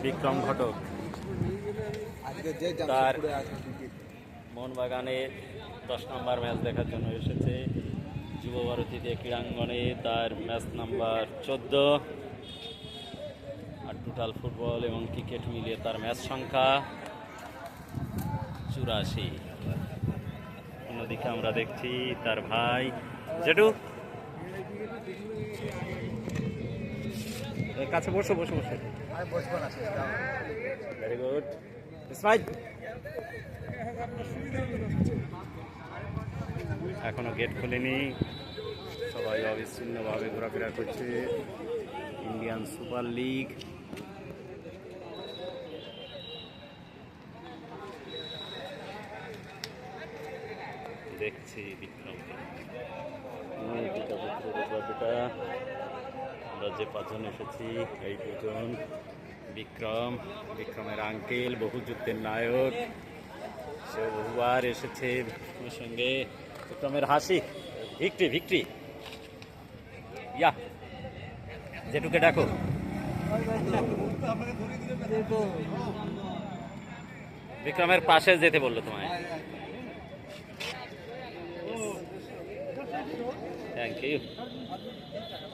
বিক্রম ঘটক তার মোহনবাগানে 10 নম্বর ম্যাচ দেখার জন্য এসেছে যুব ভারতীতে ক্রীড়াঙ্গনে। তার ম্যাচ নাম্বার 14 আর টোটাল ফুটবল এবং ক্রিকেট মিলিয়ে তার ম্যাচ সংখ্যা 84। অন্যদিকে আমরা দেখছি তার ভাই জেঠু, কাছে বসো বসো বসো। Very good smile. এখনো গেট খুলেনি, সবাই অবিচ্ছিন্নভাবে ঘোরাফেরা করছে। ইন্ডিয়ান সুপার লিগ দেখছি বিক্রমকে। আমরা যে 5 জন এসেছি এই 2 জন বিক্রম, বিক্রমের আঙ্কেল, বহু যুদ্ধের নায়ক, সে বহুবার এসেছে বিক্রমের সঙ্গে। বিক্রমের হাসি, ভিক্টরি ভিক্টরি। ইয়া জেঠুকে ডাকো। বিক্রমের পাশে যেতে বললো তোমায়। Thank you.